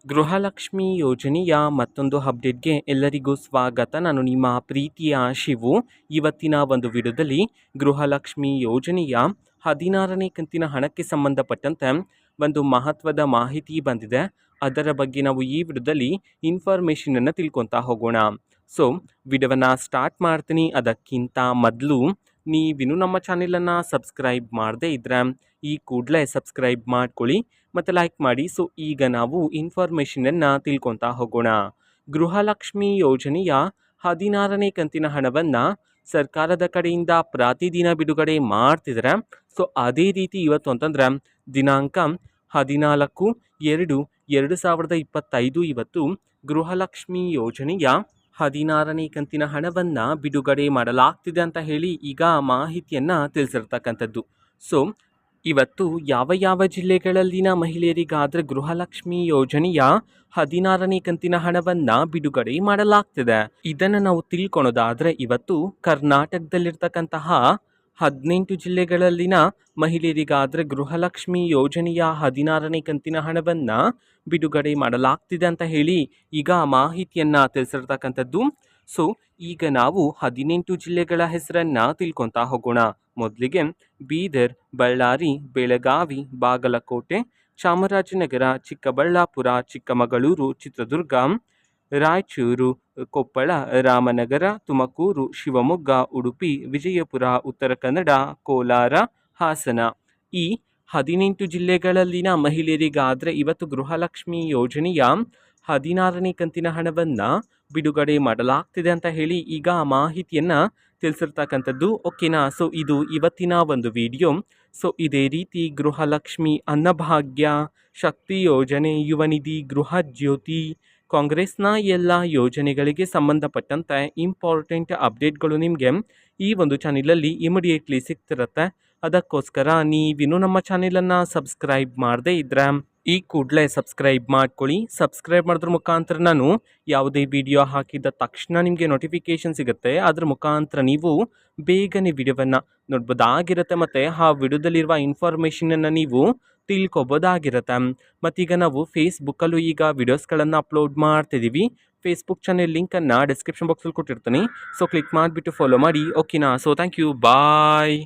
ಗೃಹಲಕ್ಷ್ಮಿ ಯೋಜನೆಯ ಮತ್ತೊಂದು ಅಪ್ಡೇಟ್ಗೆ ಎಲ್ಲರಿಗೂ ಸ್ವಾಗತ. ನಾನು ನಿಮ್ಮ ಪ್ರೀತಿಯ ಶಿವು. ಇವತ್ತಿನ ಒಂದು ವಿಡಿಯೋದಲ್ಲಿ ಗೃಹಲಕ್ಷ್ಮಿ ಯೋಜನೆಯ 16ನೇ ಕಂತಿನ ಹಣಕ್ಕೆ ಸಂಬಂಧಪಟ್ಟಂತೆ ಒಂದು ಮಹತ್ವದ ಮಾಹಿತಿ ಬಂದಿದೆ. ಅದರ ಬಗ್ಗೆ ನಾವು ಈ ವಿಡಿಯೋದಲ್ಲಿ ಇನ್ಫಾರ್ಮೇಷನನ್ನು ತಿಳ್ಕೊತಾ ಹೋಗೋಣ. ಸೊ ವಿಡಿಯೋವನ್ನು ಸ್ಟಾರ್ಟ್ ಮಾಡ್ತೀನಿ. ಅದಕ್ಕಿಂತ ಮೊದಲು ನೀವಿನ್ನು ನಮ್ಮ ಚಾನೆಲನ್ನು ಸಬ್ಸ್ಕ್ರೈಬ್ ಮಾಡದೇ ಇದ್ದರೆ ಈ ಕೂಡಲೇ ಸಬ್ಸ್ಕ್ರೈಬ್ ಮಾಡ್ಕೊಳ್ಳಿ ಮತ್ತು ಲೈಕ್ ಮಾಡಿ. ಸೊ ಈಗ ನಾವು ಇನ್ಫಾರ್ಮೇಷನನ್ನು ತಿಳ್ಕೊತಾ ಹೋಗೋಣ. ಗೃಹಲಕ್ಷ್ಮಿ ಯೋಜನೆಯ 16ನೇ ಕಂತಿನ ಹಣವನ್ನು ಸರ್ಕಾರದ ಕಡೆಯಿಂದ ಪ್ರತಿದಿನ ಬಿಡುಗಡೆ ಮಾಡ್ತಿದ್ದಾರೆ. ಸೊ ಅದೇ ರೀತಿ ಇವತ್ತು ಅಂತಂದರೆ ದಿನಾಂಕ 14/2/2025 ಇವತ್ತು ಗೃಹಲಕ್ಷ್ಮಿ ಯೋಜನೆಯ 16ನೇ ಕಂತಿನ ಹಣವನ್ನು ಬಿಡುಗಡೆ ಮಾಡಲಾಗ್ತಿದೆ ಅಂತ ಹೇಳಿ ಈಗ ಮಾಹಿತಿಯನ್ನು ತಿಳಿಸಿರ್ತಕ್ಕಂಥದ್ದು. ಸೊ ಇವತ್ತು ಯಾವ ಯಾವ ಜಿಲ್ಲೆಗಳಲ್ಲಿನ ಮಹಿಳೆಯರಿಗಾದರೆ ಗೃಹಲಕ್ಷ್ಮಿ ಯೋಜನೆಯ 16ನೇ ಕಂತಿನ ಹಣವನ್ನು ಬಿಡುಗಡೆ ಮಾಡಲಾಗ್ತಿದೆ ಇದನ್ನು ನಾವು ತಿಳ್ಕೊಳೋದಾದರೆ, ಇವತ್ತು ಕರ್ನಾಟಕದಲ್ಲಿರ್ತಕ್ಕಂತಹ 18 ಜಿಲ್ಲೆಗಳಲ್ಲಿನ ಮಹಿಳೆಯರಿಗಾದರೆ ಗೃಹಲಕ್ಷ್ಮಿ ಯೋಜನೆಯ 16ನೇ ಕಂತಿನ ಹಣವನ್ನು ಬಿಡುಗಡೆ ಮಾಡಲಾಗ್ತಿದೆ ಅಂತ ಹೇಳಿ ಈಗ ಮಾಹಿತಿಯನ್ನು ತಿಳಿಸಿರ್ತಕ್ಕಂಥದ್ದು. ಸೊ ಈಗ ನಾವು 18 ಜಿಲ್ಲೆಗಳ ಹೆಸರನ್ನು ತಿಳ್ಕೊತಾ ಹೋಗೋಣ. ಮೊದಲಿಗೆ ಬೀದರ್, ಬಳ್ಳಾರಿ, ಬೆಳಗಾವಿ, ಬಾಗಲಕೋಟೆ, ಚಾಮರಾಜನಗರ, ಚಿಕ್ಕಬಳ್ಳಾಪುರ, ಚಿಕ್ಕಮಗಳೂರು, ಚಿತ್ರದುರ್ಗ, ರಾಯಚೂರು, ಕೊಪ್ಪಳ, ರಾಮನಗರ, ತುಮಕೂರು, ಶಿವಮೊಗ್ಗ, ಉಡುಪಿ, ವಿಜಯಪುರ, ಉತ್ತರ ಕನ್ನಡ, ಕೋಲಾರ, ಹಾಸನ. ಈ 18 ಜಿಲ್ಲೆಗಳಲ್ಲಿನ ಮಹಿಳೆಯರಿಗಾದರೆ ಇವತ್ತು ಗೃಹಲಕ್ಷ್ಮಿ ಯೋಜನೆಯ 16ನೇ ಕಂತಿನ ಹಣವನ್ನು ಬಿಡುಗಡೆ ಮಾಡಲಾಗ್ತಿದೆ ಅಂತ ಹೇಳಿ ಈಗ ಮಾಹಿತಿಯನ್ನು ತಿಳಿಸಿರ್ತಕ್ಕಂಥದ್ದು. ಓಕೆನಾ. ಸೊ ಇದು ಇವತ್ತಿನ ಒಂದು ವಿಡಿಯೋ. ಸೊ ಇದೇ ರೀತಿ ಗೃಹಲಕ್ಷ್ಮಿ, ಅನ್ನಭಾಗ್ಯ, ಶಕ್ತಿ ಯೋಜನೆ, ಯುವ ನಿಧಿ, ಗೃಹ ಜ್ಯೋತಿ, ಕಾಂಗ್ರೆಸ್ನ ಎಲ್ಲ ಯೋಜನೆಗಳಿಗೆ ಸಂಬಂಧಪಟ್ಟಂತೆ ಇಂಪಾರ್ಟೆಂಟ್ ಅಪ್ಡೇಟ್ಗಳು ನಿಮಗೆ ಈ ಒಂದು ಚಾನೆಲಲ್ಲಿ ಇಮಿಡಿಯೇಟ್ಲಿ ಸಿಗ್ತಿರುತ್ತೆ. ಅದಕ್ಕೋಸ್ಕರ ನೀವಿನ್ನೂ ನಮ್ಮ ಚಾನೆಲನ್ನು ಸಬ್ಸ್ಕ್ರೈಬ್ ಮಾಡದೇ ಇದ್ದರೆ ಈ ಕೂಡಲೇ ಸಬ್ಸ್ಕ್ರೈಬ್ ಮಾಡ್ಕೊಳ್ಳಿ. ಸಬ್ಸ್ಕ್ರೈಬ್ ಮಾಡೋದ್ರ ಮುಖಾಂತರ ನಾನು ಯಾವುದೇ ವಿಡಿಯೋ ಹಾಕಿದ ತಕ್ಷಣ ನಿಮಗೆ ನೋಟಿಫಿಕೇಷನ್ ಸಿಗುತ್ತೆ. ಅದ್ರ ಮುಖಾಂತರ ನೀವು ಬೇಗನೆ ವಿಡಿಯೋವನ್ನು ನೋಡ್ಬೋದಾಗಿರುತ್ತೆ ಮತ್ತು ಆ ವಿಡಿಯೋದಲ್ಲಿರುವ ಇನ್ಫಾರ್ಮೇಷನನ್ನು ನೀವು ತಿಳ್ಕೊಬೋದಾಗಿರುತ್ತೆ. ಮತ್ತೀಗ ನಾವು ಫೇಸ್ಬುಕ್ಕಲ್ಲೂ ಈಗ ವಿಡಿಯೋಸ್ಗಳನ್ನು ಅಪ್ಲೋಡ್ ಮಾಡ್ತಿದ್ದೀವಿ. ಫೇಸ್ಬುಕ್ ಚಾನೆಲ್ ಲಿಂಕನ್ನು ಡಿಸ್ಕ್ರಿಪ್ಷನ್ ಬಾಕ್ಸಲ್ಲಿ ಕೊಟ್ಟಿರ್ತೀನಿ. ಸೊ ಕ್ಲಿಕ್ ಮಾಡಿಬಿಟ್ಟು ಫಾಲೋ ಮಾಡಿ. ಓಕೆನಾ. So thank you. ಬಾಯ್.